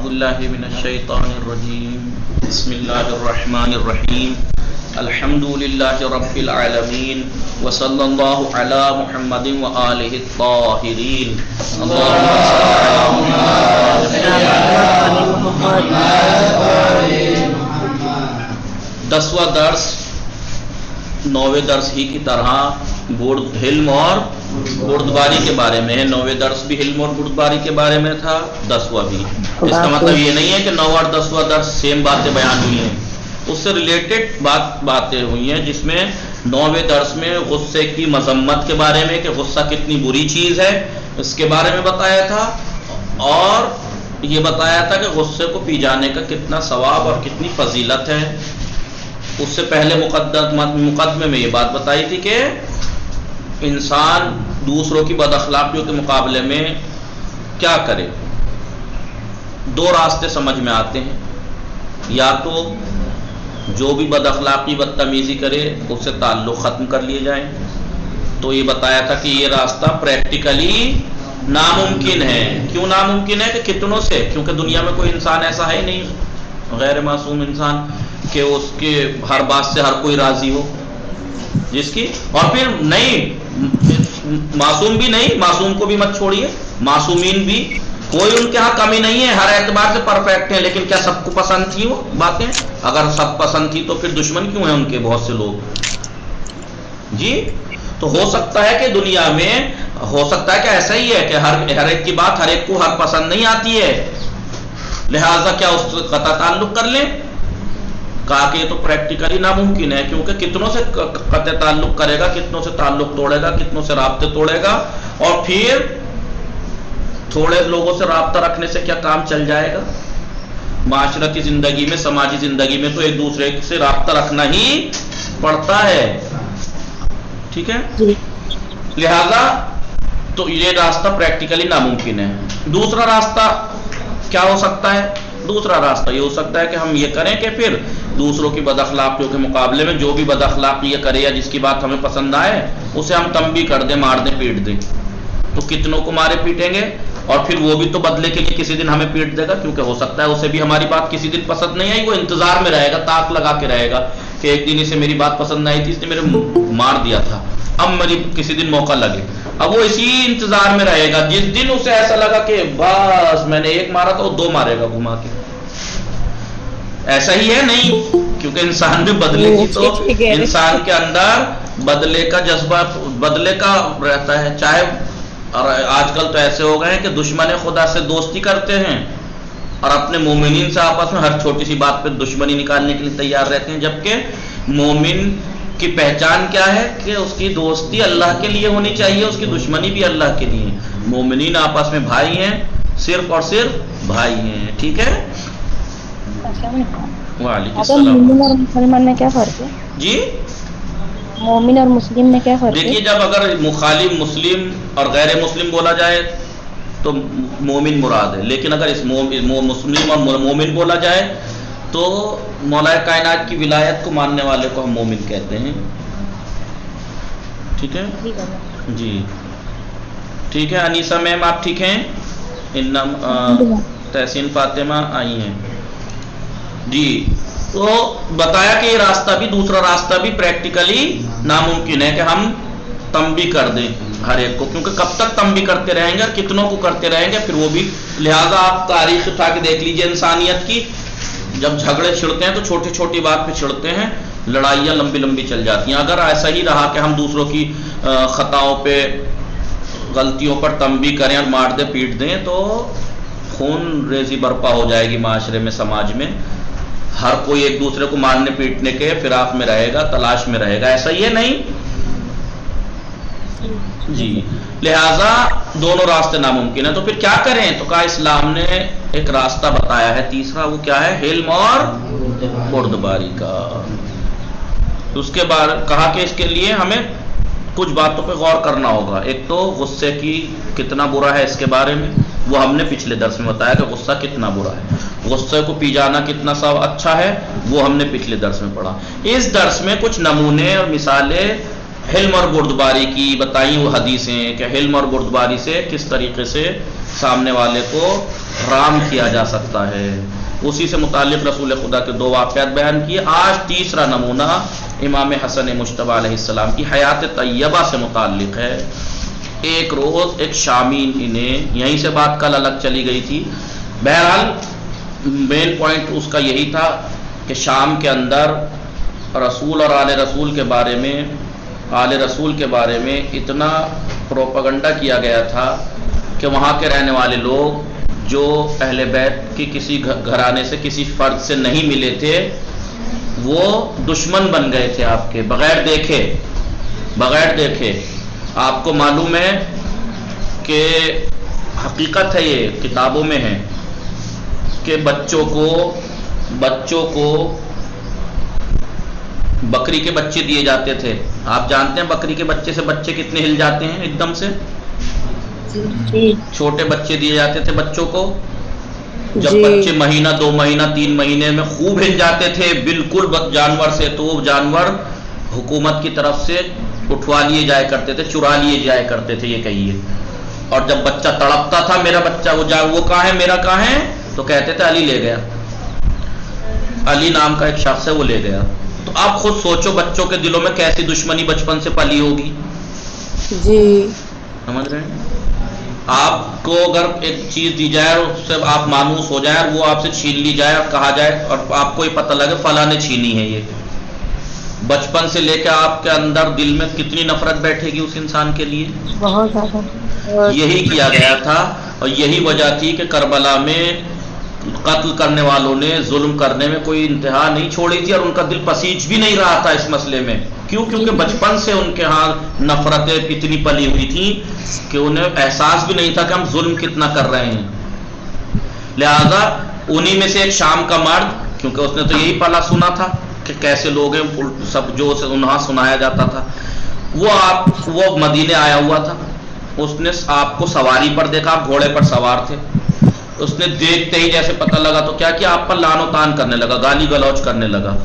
باللہ من الشیطان الرجیم بسم اللہ الرحمن الرحیم الحمدللہ رب العالمین وصلی اللہ علی محمد وآلہ الطاہرین اللہم دسواں درس 9ویں درس ہی کی طرح علم اور بردباری کے بارے میں ہے. 9ویں درس بھی علم اور بردباری کے بارے میں تھا, 10واں بھی. اس کا مطلب یہ نہیں ہے کہ 9واں اور 10واں درس سیم باتیں بیان ہوئی ہیں, اس سے ریلیٹڈ باتیں ہوئی ہیں, جس میں 9ویں درس میں غصے کی مذمت کے بارے میں کہ غصہ کتنی بری چیز ہے اس کے بارے میں بتایا تھا, اور یہ بتایا تھا کہ غصے کو پی جانے کا کتنا ثواب اور کتنی فضیلت ہے. اس سے پہلے مقدمے میں یہ بات بتائی تھی کہ انسان دوسروں کی بد اخلاقیوں کے مقابلے میں کیا کرے. 2 راستے سمجھ میں آتے ہیں, یا تو جو بھی بد اخلاقی بدتمیزی کرے اس سے تعلق ختم کر لیے جائیں. تو یہ بتایا تھا کہ یہ راستہ پریکٹیکلی ناممکن ہے. کیوں ناممکن ہے؟ کہ کتنوں سے, کیونکہ دنیا میں کوئی انسان ایسا ہے نہیں غیر معصوم انسان کہ اس کے ہر بات سے ہر کوئی راضی ہو جس کی, اور پھر نہیں معصوم بھی نہیں, معصوم کو بھی مت چھوڑیے, معصومین بھی کوئی ان کے ہاں کمی نہیں ہے, ہر اعتبار سے پرفیکٹ ہیں, لیکن کیا سب کو پسند تھی وہ باتیں؟ اگر سب پسند تھی تو پھر دشمن کیوں ہیں ان کے بہت سے لوگ جی. تو ہو سکتا ہے کہ دنیا میں ہو سکتا ہے کہ ایسا ہی ہے کہ ہر ایک کی بات ہر ایک کو ہر پسند نہیں آتی ہے, لہٰذا کیا اس سے قطع تعلق کر لیں. کہا کہ یہ تو پریکٹیکلی ناممکن ہے, کیونکہ کتنوں سے قطع تعلق کرے گا, کتنوں سے تعلق توڑے گا, کتنوں سے رابطے توڑے گا, اور پھر تھوڑے لوگوں سے رابطہ رکھنے سے کیا کام چل جائے گا. معاشرتی زندگی میں, سماجی زندگی میں تو ایک دوسرے سے رابطہ رکھنا ہی پڑتا ہے, ٹھیک ہے. لہذا تو یہ راستہ پریکٹیکلی ناممکن ہے. دوسرا راستہ کیا ہو سکتا ہے؟ دوسرا راستہ یہ ہو سکتا ہے کہ ہم یہ کریں کہ پھر دوسروں کی بد اخلاقیوں کے مقابلے میں جو بھی بد اخلاقی یہ کرے یا جس کی بات ہمیں پسند آئے اسے ہم تنبیہ کر دیں, مار دیں, پیٹ دیں. تو کتنوں کو مارے پیٹیں گے, اور پھر وہ بھی تو بدلے کے لیے کسی دن ہمیں پیٹ دے گا, کیونکہ ہو سکتا ہے اسے بھی ہماری بات کسی دن پسند نہیں آئی, وہ انتظار میں رہے گا, تاک لگا کے رہے گا کہ ایک دن اسے میری بات پسند نہیں آئی تھی, اس نے میرے مار دیا تھا, اب میری کسی دن موقع لگے. اب وہ اسی انتظار میں رہے گا, جس دن اسے ایسا لگا کہ بس میں نے ایک مارا تھا, وہ 2 مارے گا گھما کے. ایسا ہی ہے نہیں, کیونکہ انسان میں بدلے کی تو انسان کے اندر بدلے کا جذبہ بدلے کا رہتا ہے. چاہے آج کل تو ایسے ہو گئے ہیں کہ دشمن خدا سے دوستی کرتے ہیں اور اپنے مومنین سے آپس میں ہر چھوٹی سی بات پہ دشمنی نکالنے کے لیے تیار رہتے ہیں, جبکہ مومن کی پہچان کیا ہے کہ اس کی دوستی اللہ کے لیے ہونی چاہیے, اس کی دشمنی بھی اللہ کے لیے. مومنین آپس میں بھائی ہیں, صرف اور صرف بھائی ہیں, ٹھیک ہے. وعلیکم السلام. مومن اور مسلمان میں کیا فرق ہے جی؟ مومن اور مسلم میں کیا فرق ہے؟ دیکھیے, جب اگر مخالف مسلم اور غیر مسلم بولا جائے تو مومن مراد ہے, لیکن اگر اس مسلم اور مومن بولا جائے تو مولا کائنات کی ولایت کو ماننے والے کو ہم مومن کہتے ہیں, ٹھیک ہے جی. ٹھیک ہے انیسہ میم, آپ ٹھیک ہیں؟ تحسین فاطمہ آئی ہیں جی. تو بتایا کہ یہ راستہ بھی, دوسرا راستہ بھی پریکٹیکلی ناممکن ہے کہ ہم تنبیہ کر دیں ہر ایک کو, کیونکہ کب تک تنبیہ کرتے رہیں گے اور کتنوں کو کرتے رہیں گے پھر وہ بھی. لہٰذا آپ تاریخ اٹھا کے دیکھ لیجئے انسانیت کی, جب جھگڑے چھڑتے ہیں تو چھوٹی چھوٹی بات پہ چھڑتے ہیں, لڑائیاں لمبی لمبی چل جاتی ہیں. اگر ایسا ہی رہا کہ ہم دوسروں کی خطاؤں پہ, غلطیوں پر تنبیہ کریں اور مار دیں, پیٹ دیں, تو خون ریزی برپا ہو جائے گی معاشرے میں, سماج میں. ہر کوئی ایک دوسرے کو مارنے پیٹنے کے فراق میں رہے گا, تلاش میں رہے گا. ایسا ہی ہے نہیں جی. لہذا دونوں راستے ناممکن ہیں. تو پھر کیا کریں؟ تو کہا اسلام نے ایک راستہ بتایا ہے تیسرا, وہ کیا ہے؟ حلم اور بردباری کا. اس کے بعد کہا کہ اس کے لیے ہمیں کچھ باتوں پہ غور کرنا ہوگا. ایک تو غصے کی کتنا برا ہے اس کے بارے میں, وہ ہم نے پچھلے درس میں بتایا کہ غصہ کتنا برا ہے, غصے کو پی جانا کتنا سب اچھا ہے, وہ ہم نے پچھلے درس میں پڑھا. اس درس میں کچھ نمونے اور مثالیں حلم اور بردباری کی بتائیں, وہ حدیثیں کہ حلم اور بردباری سے کس طریقے سے سامنے والے کو رام کیا جا سکتا ہے۔ اسی سے متعلق رسول خدا کے 2 واقعات بیان کیے۔ آج تیسرا نمونہ امام حسن مجتبی علیہ السلام کی حیات طیبہ سے متعلق ہے۔ ایک روز ایک شامی انہیں یہیں سے بات کل الگ چلی گئی تھی، بہرحال مین پوائنٹ اس کا یہی تھا کہ شام کے اندر رسول اور آل رسول کے بارے میں اتنا پروپیگنڈا کیا گیا تھا کہ وہاں کے رہنے والے لوگ جو اہل بیت کی کسی گھرانے سے کسی فرد سے نہیں ملے تھے وہ دشمن بن گئے تھے آپ کے، بغیر دیکھے۔ آپ کو معلوم ہے کہ حقیقت ہے، یہ کتابوں میں ہے کہ بچوں کو بکری کے بچے دیے جاتے تھے۔ آپ جانتے ہیں بکری کے بچے سے بچے کتنے ہل جاتے ہیں ایک دم سے؟ چھوٹے بچے دیے جاتے تھے بچوں کو، جب بچے مہینہ 2 مہینہ 3 مہینے میں خوب ہل جاتے تھے بالکل جانور سے، تو وہ جانور حکومت کی طرف سے اٹھوا لیے جایا کرتے تھے، چرا لیے جایا کرتے تھے یہ کہیے۔ اور جب بچہ تڑپتا تھا میرا بچہ وہ کہاں ہے، میرا کہاں ہے، تو کہتے تھے علی لے گیا، علی نام کا ایک شخص ہے وہ لے گیا۔ تو آپ خود سوچو بچوں کے دلوں میں کیسی دشمنی بچپن سے پلی ہوگی، سمجھ رہے ہیں؟ آپ کو اگر ایک چیز دی جائے اور اس سے آپ مانوس ہو جائیں اور وہ آپ سے چھین لی جائے اور کہا جائے اور آپ کو یہ پتہ لگے فلاں نے چھینی ہے، یہ بچپن سے لے کے آپ کے اندر دل میں کتنی نفرت بیٹھے گی اس انسان کے لیے، بہت زیادہ۔ یہی کیا گیا تھا اور یہی وجہ تھی کہ کربلا میں قتل کرنے والوں نے ظلم کرنے میں کوئی انتہا نہیں چھوڑی تھی اور ان کا دل پسیج بھی نہیں رہا تھا اس مسئلے میں۔ کیوں؟ کیونکہ بچپن سے ان کے ہاں نفرتیں اتنی پلی ہوئی تھیں کہ انہیں احساس بھی نہیں تھا کہ ہم ظلم کتنا کر رہے ہیں۔ لہذا انہی میں سے ایک شام کا مرد، کیونکہ اس نے تو یہی پلا سنا تھا کہ کیسے لوگ ہیں، سب جو انہاں سنایا جاتا تھا، وہ مدینے آیا ہوا تھا۔ اس نے آپ کو سواری پر دیکھا، آپ گھوڑے پر سوار تھے، اس نے دیکھتے ہی جیسے پتہ لگا تو کیا کیا، آپ پر لعن و طعن کرنے لگا، گالی گلوچ کرنے لگا۔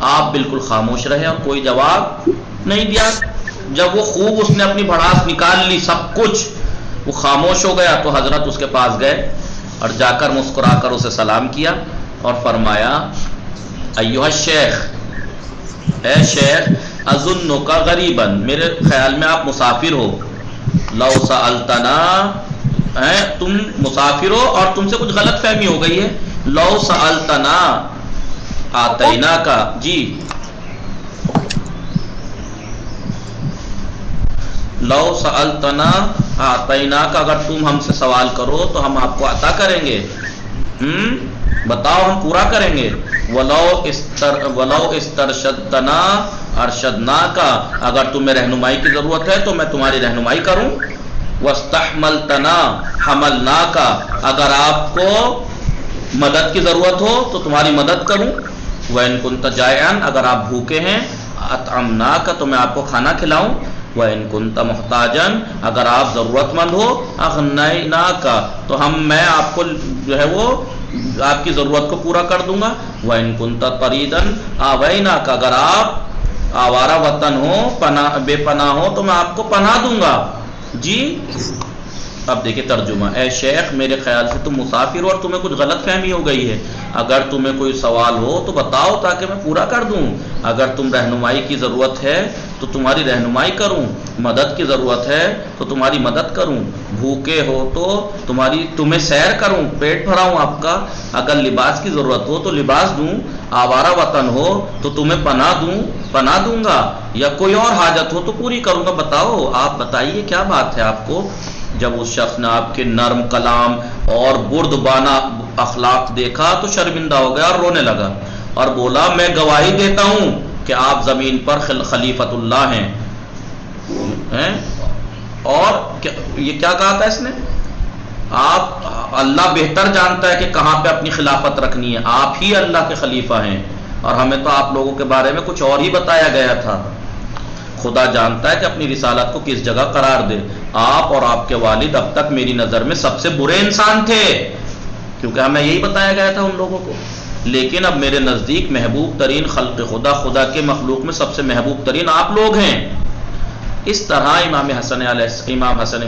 آپ بالکل خاموش رہے اور کوئی جواب نہیں دیا۔ جب وہ خوب اس نے اپنی بھڑاس نکال لی، سب کچھ، وہ خاموش ہو گیا تو حضرت اس کے پاس گئے اور جا کر مسکرا کر اسے سلام کیا اور فرمایا ایھا الشیخ، اے شیخ، اظنک غریبا، میرے خیال میں آپ مسافر ہو، لو سألتنا، تم مسافر ہو اور تم سے کچھ غلط فہمی ہو گئی ہے، لو سألتنا آتینا کا، جی لو سألتنا آتینا کا، اگر تم ہم سے سوال کرو تو ہم آپ کو عطا کریں گے، بتاؤ ہم پورا کریں گے۔ ولو استرشدتنا ارشدنا کا، اگر تمہیں رہنمائی کی ضرورت ہے تو میں تمہاری رہنمائی کروں۔ واستحملتنا حملنا کا، اگر آپ کو مدد کی ضرورت ہو تو تمہاری مدد کروں۔ وَإِن كُنْتَ جَائِعًا، اگر آپ بھوکے ہیں، اطعمنا کا، تو میں آپ کو کھانا کھلاؤں۔ وَإِن كُنْتَ مُحْتَاجًا، اگر آپ ضرورت مند ہو، اغنینا کا، تو میں آپ کو جو ہے وہ آپ کی ضرورت کو پورا کر دوں گا۔ وَإِن كُنْتَ طَرِيدًا آوَيْنَا کا، اگر آپ آوارہ وطن ہو، بے پناہ ہو، تو میں آپ کو پناہ دوں گا۔ جی اب دیکھیں ترجمہ، اے شیخ میرے خیال سے تم مسافر ہو اور تمہیں کچھ غلط فہمی ہو گئی ہے، اگر تمہیں کوئی سوال ہو تو بتاؤ تاکہ میں پورا کر دوں، اگر تم رہنمائی کی ضرورت ہے تو تمہاری رہنمائی کروں، مدد کی ضرورت ہے تو تمہاری مدد کروں، بھوکے ہو تو تمہیں سیر کروں، پیٹ بھراؤں آپ کا، اگر لباس کی ضرورت ہو تو لباس دوں، آوارہ وطن ہو تو تمہیں پناہ دوں گا، یا کوئی اور حاجت ہو تو پوری کروں گا، بتاؤ، آپ بتائیے کیا بات ہے آپ کو۔ جب اس شخص نے آپ کے نرم کلام اور بردبانہ اخلاق دیکھا تو شرمندہ ہو گیا اور رونے لگا اور بولا میں گواہی دیتا ہوں کہ آپ زمین پر خلیفۃ اللہ ہیں۔ اور یہ کیا کہا تھا اس نے، آپ اللہ بہتر جانتا ہے کہ کہاں پہ اپنی خلافت رکھنی ہے، آپ ہی اللہ کے خلیفہ ہیں اور ہمیں تو آپ لوگوں کے بارے میں کچھ اور ہی بتایا گیا تھا۔ خدا جانتا ہے کہ اپنی رسالت کو کس جگہ قرار دے، آپ اور آپ کے والد اب تک میری نظر میں سب سے برے انسان تھے، کیونکہ ہمیں یہی بتایا گیا تھا ان لوگوں کو، لیکن اب میرے نزدیک محبوب ترین خلق خدا کے مخلوق میں سب سے محبوب ترین آپ لوگ ہیں۔ اس طرح امام حسن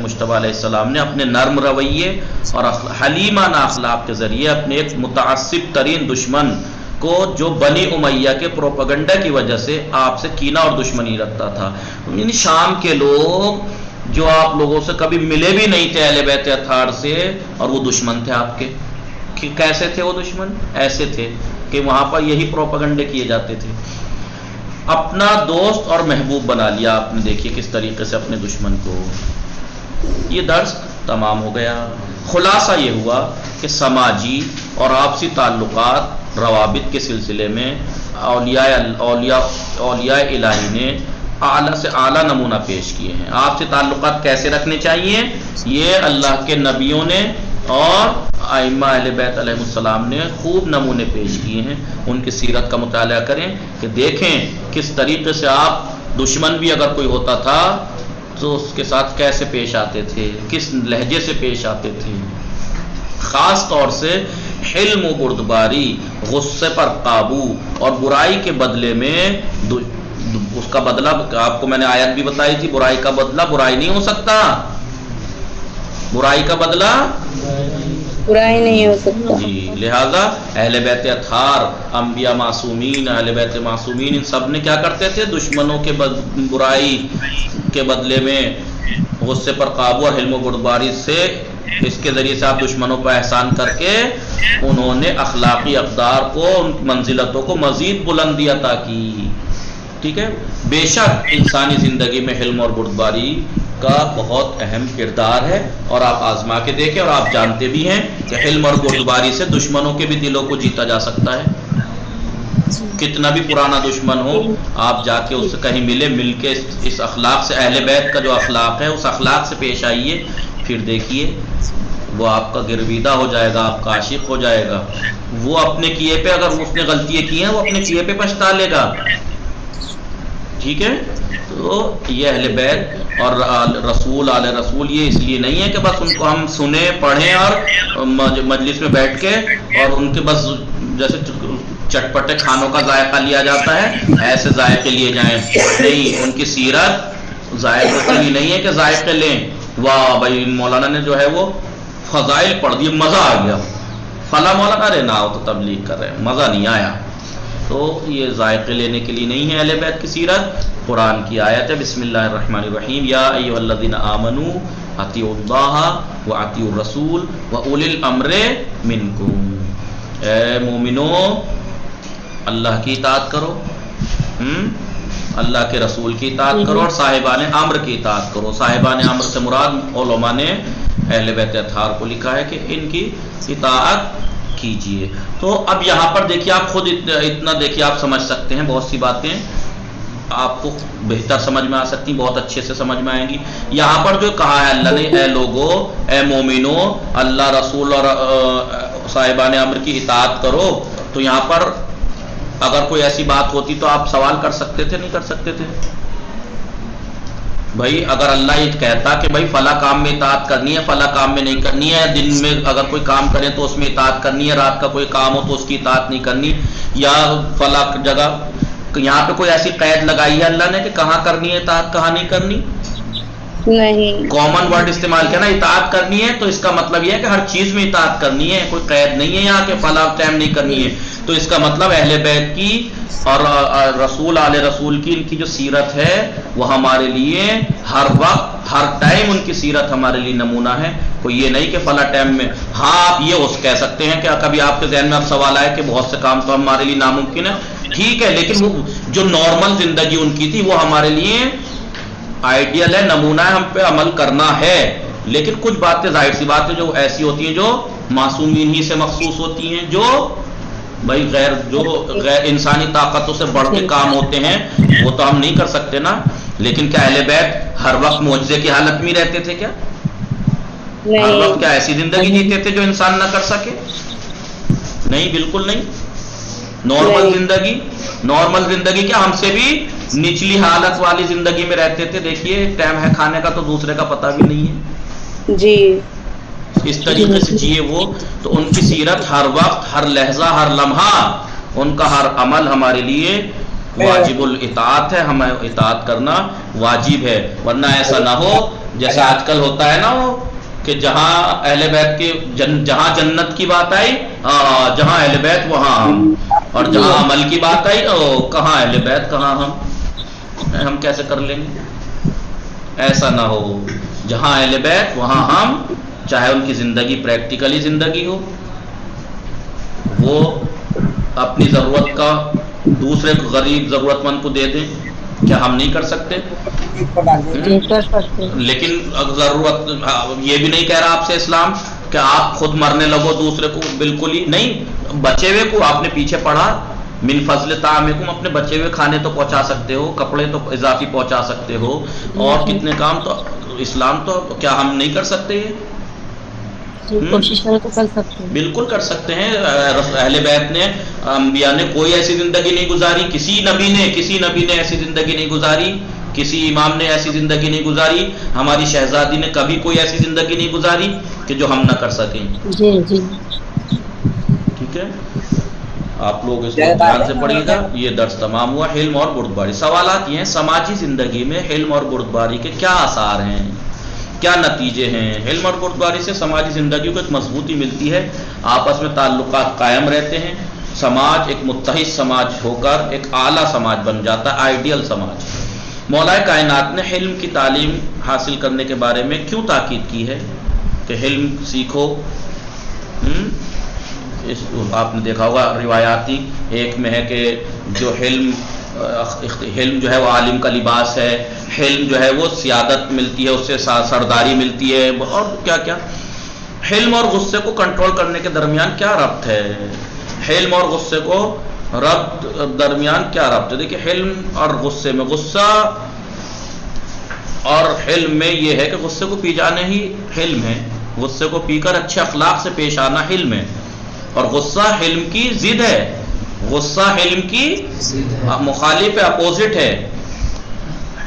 مجتبی علیہ السلام نے اپنے نرم رویے اور حلیمانہ اخلاق کے ذریعے اپنے ایک متعصب ترین دشمن کو، جو بنی امیہ کے پروپیگنڈا کی وجہ سے آپ سے کینہ اور دشمنی رکھتا تھا، یعنی شام کے لوگ جو آپ لوگوں سے کبھی ملے بھی نہیں تھے اہل بیت اطہار سے، اور وہ دشمن تھے آپ کے. کیسے تھے وہ دشمن؟ ایسے تھے کہ وہاں پر یہی پروپیگنڈے کیے جاتے تھے. اپنا دوست اور محبوب بنا لیا آپ نے، دیکھیے کس طریقے سے اپنے دشمن کو. یہ درس تمام ہو گیا. خلاصہ یہ ہوا کہ سماجی اور آپسی تعلقات، روابط کے سلسلے میں اولیاء الہی نے اعلیٰ سے اعلیٰ نمونہ پیش کیے ہیں. آپ سے تعلقات کیسے رکھنے چاہیے، یہ اللہ کے نبیوں نے اور ائمہ اہل بیت علیہ السلام نے خوب نمونے پیش کیے ہیں. ان کی سیرت کا مطالعہ کریں کہ دیکھیں کس طریقے سے آپ، دشمن بھی اگر کوئی ہوتا تھا تو اس کے ساتھ کیسے پیش آتے تھے، کس لہجے سے پیش آتے تھے. خاص طور سے حلم و بردباری، غصے پر قابو، اور برائی کے بدلے میں اس کا بدلہ، آپ کو میں نے آیت بھی بتائی تھی، برائی کا بدلہ برائی نہیں ہو سکتا. برائی کا بدلہ برائی نہیں ہو سکتا. جی، لہذا اہل بیت اطہار، انبیاء معصومین، اہل بیت معصومین، ان سب نے کیا کرتے تھے؟ دشمنوں کے برائی کے بدلے میں غصے پر قابو اور حلم و بردباری سے، اس کے ذریعے سے آپ دشمنوں پر احسان کر کے انہوں نے اخلاقی اقدار کو، ان منزلتوں کو مزید بلندی عطا کی. ٹھیک ہے. بے شک انسانی زندگی میں حلم اور بردباری کا بہت اہم کردار ہے، اور آپ آزما کے دیکھیں، اور آپ جانتے بھی ہیں کہ حلم اور بردباری سے دشمنوں کے بھی دلوں کو جیتا جا سکتا ہے. کتنا بھی پرانا دشمن ہو، آپ جا کے اس سے کہیں ملے، مل کے اس اخلاق سے، اہل بیت کا جو اخلاق ہے اس اخلاق سے پیش آئیے، پھر دیکھیے وہ آپ کا گرویدہ ہو جائے گا، آپ کا عاشق ہو جائے گا. وہ اپنے کیے پہ، اگر اس نے غلطیاں کی ہیں، وہ اپنے کیے پہ پچھتا لے گا. ٹھیک ہے. تو یہ اہل بیت اور رسول، آل رسول، یہ اس لیے نہیں ہے کہ بس ان کو ہم سنیں، پڑھیں اور مجلس میں بیٹھ کے اور ان کے بس جیسے چٹپٹے کھانوں کا ذائقہ لیا جاتا ہے ایسے ذائقے لیے جائیں. نہیں، ان کی سیرت ذائقے کے لیے نہیں ہے کہ ذائقے لیں. واہ بھائی مولانا نے جو ہے وہ فضائل پڑھ دیے، مزہ آ گیا، فلاں مولانا ارے نہ ہو تو تبلیغ کر رہے ہیں، مزہ نہیں آیا. تو یہ ذائقے لینے کے لیے نہیں ہے اہل بیت کی سیرت. قرآن کی آیت ہے، بسم اللہ الرحمن الرحیم، یا ایھا الذین آمنوا اطیعوا اللہ واطیعوا الرسول واولی الامر منکم. اے مومنو، اللہ کی اطاعت کرو، اللہ کے رسول کی اطاعت کرو، اور صاحبان امر کی اطاعت کرو. صاحبان امر سے مراد علماء نے اہل بیت اطہار کو لکھا ہے کہ ان کی اطاعت کیجئے. تو اب یہاں پر دیکھیے، آپ خود اتنا دیکھیے، آپ سمجھ سکتے ہیں بہت سی باتیں آپ کو بہتر سمجھ میں آ سکتی، بہت اچھے سے سمجھ میں آئیں گی. یہاں پر جو کہا ہے اللہ نے، اے لوگو، اے مومنو، اللہ، رسول اور صاحبان امر کی اطاعت کرو. تو یہاں پر اگر کوئی ایسی بات ہوتی تو آپ سوال کر سکتے تھے، نہیں کر سکتے تھے؟ بھائی اگر اللہ یہ کہتا کہ بھائی فلاں کام میں اطاعت کرنی ہے، فلاں کام میں نہیں کرنی ہے، دن میں اگر کوئی کام کریں تو اس میں اطاعت کرنی ہے، رات کا کوئی کام ہو تو اس کی اطاعت نہیں کرنی، یا فلاں جگہ، یہاں پہ کوئی ایسی قید لگائی ہے اللہ نے کہ کہاں کرنی ہے اطاعت، کہاں نہیں کرنی؟ نہیں. کامن ورڈ استعمال کیا نا، اطاعت کرنی ہے، تو اس کا مطلب یہ ہے کہ ہر چیز میں اطاعت کرنی ہے، کوئی قید نہیں ہے یہاں کہ فلاں ٹائم نہیں کرنی ہے. تو اس کا مطلب اہل بیت کی اور رسول، آل رسول کی، ان کی جو سیرت ہے وہ ہمارے لیے ہر وقت، ہر ٹائم ان کی سیرت ہمارے لیے نمونہ ہے. کوئی یہ نہیں کہ فلاں ٹائم میں. ہاں آپ یہ کہہ سکتے ہیں کہ کبھی آپ کے ذہن میں اب سوال آئے کہ بہت سے کام تو ہمارے لیے ناممکن ہے، ٹھیک ہے، لیکن وہ جو نارمل زندگی ان کی تھی وہ ہمارے لیے آئیڈیل ہے، نمونہ ہے، ہم پہ عمل کرنا ہے. لیکن کچھ باتیں ظاہر سی باتیں جو ایسی ہوتی ہیں جو معصومین ہی سے مخصوص ہوتی ہیں، جو بھائی غیر انسانی طاقتوں سے بڑھ کے کام ہوتے ہیں، وہ تو ہم نہیں کر سکتے نا. لیکن کیا اہل بیت ہر وقت معجزے کی حالت میں رہتے تھے؟ کیا ہر وقت کیا ایسی زندگی جیتے تھے جو انسان نہ کر سکے؟ نہیں، بالکل نہیں. نارمل زندگی کیا ہم سے بھی نچلی حالت والی زندگی میں رہتے تھے. دیکھیے ٹائم ہے کھانے کا تو دوسرے کا پتہ بھی نہیں ہے جی. اس طریقے سے جیے وہ. تو ان کی سیرت ہر وقت، ہر لحظہ، ہر لمحہ، ان کا ہر عمل ہمارے لیے واجب الاطاعت ہے، ہمیں اطاعت کرنا واجب ہے، ورنہ ایسا نہ ہو جیسا آج کل ہوتا ہے نا وہ کہ جہاں اہل بیت کی جہاں جنت کی بات آئی جہاں اہل بیت وہاں ہم، اور جہاں عمل کی بات آئی کہاں اہل بیت کہاں ہم کیسے کر لیں گے؟ ایسا نہ ہو، جہاں اہل بیت وہاں ہم، چاہے ان کی زندگی پریکٹیکلی زندگی ہو، وہ اپنی ضرورت کا دوسرے غریب ضرورت مند کو دے دیں، کیا ہم نہیں کر سکتے؟ لیکن ضرورت یہ بھی نہیں کہہ رہا آپ سے اسلام کہ آپ خود مرنے لگو دوسرے کو، بالکل ہی نہیں، بچے ہوئے کو آپ نے پیچھے پڑھا، من فضل طعامکم، اپنے بچے ہوئے کھانے تو پہنچا سکتے ہو، کپڑے تو اضافی پہنچا سکتے ہو، اور کتنے کام تو اسلام تو کیا ہم نہیں کر سکتے؟ کوشش کرے تو کر سکتے ہیں، بالکل کر سکتے ہیں۔ اہل بیت نے، انبیاء نے کوئی ایسی زندگی نہیں گزاری، کسی نبی نے ایسی زندگی نہیں گزاری، کسی امام نے ایسی زندگی نہیں گزاری، ہماری شہزادی نے کبھی کوئی ایسی زندگی نہیں گزاری کہ جو ہم نہ کر سکیں۔ جی جی ٹھیک ہے، آپ لوگ اس کو دھیان سے پڑھیے گا۔ یہ درس تمام ہوا حلم اور بردباری۔ سوالات یہ ہیں سماجی زندگی میں حلم اور بردباری کے کیا آثار ہیں، کیا نتیجے ہیں؟ حلم اور بردباری سے سماجی زندگی کو ایک مضبوطی ملتی ہے، آپس میں تعلقات قائم رہتے ہیں، سماج ایک متحد سماج ہو کر ایک اعلیٰ سماج بن جاتا ہے، آئیڈیل سماج۔ مولا کائنات نے حلم کی تعلیم حاصل کرنے کے بارے میں کیوں تاکید کی ہے کہ حلم سیکھو؟ آپ نے دیکھا ہوگا روایاتی ایک میں ہے کہ جو حلم جو ہے وہ عالم کا لباس ہے، حلم جو ہے وہ سیادت ملتی ہے، اس سے سرداری ملتی ہے، اور کیا کیا۔ حلم اور غصے کو کنٹرول کرنے کے درمیان کیا ربط ہے؟ حلم اور غصے کو درمیان کیا ربط ہے؟ دیکھیں، حلم اور غصے میں، غصہ اور حلم میں یہ ہے کہ غصے کو پی جانا ہی حلم ہے، غصے کو پی کر اچھے اخلاق سے پیش آنا حلم ہے، اور غصہ حلم کی ضد ہے، غصہ حلم کی مخالف ہے، اپوزٹ ہے۔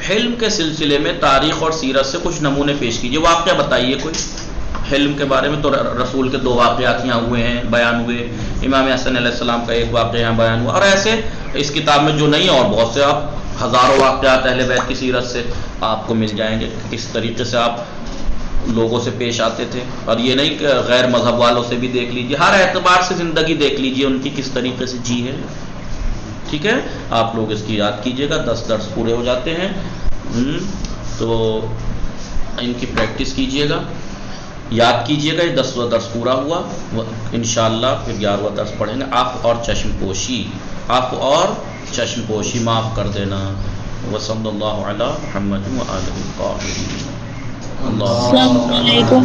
حلم کے سلسلے میں تاریخ اور سیرت سے کچھ نمونے پیش کیجیے، واقعہ بتائیے کوئی حلم کے بارے میں۔ تو رسول کے 2 واقعات یہاں ہوئے ہیں، بیان ہوئے، امام حسن علیہ السلام کا ایک واقعہ یہاں بیان ہوا، اور ایسے اس کتاب میں جو نہیں اور بہت سے، آپ ہزاروں واقعات اہل بیت کی سیرت سے آپ کو مل جائیں گے، کس طریقے سے آپ لوگوں سے پیش آتے تھے، اور یہ نہیں کہ غیر مذہب والوں سے بھی دیکھ لیجیے، ہر اعتبار سے زندگی دیکھ لیجیے ان کی کس طریقے سے جی ہے۔ ٹھیک ہے، آپ لوگ اس کی یاد کیجیے گا، 10 درس پورے ہو جاتے ہیں، تو ان کی پریکٹس کیجیے گا، یاد کیجیے گا۔ یہ 10واں درس پورا ہوا، انشاءاللہ پھر 11واں درس پڑھیں گے۔ عفو اور چشم پوشی معاف کر دینا۔ وصلی اللہ علی محمد وآلہ الطاہرین۔ السلام علیکم۔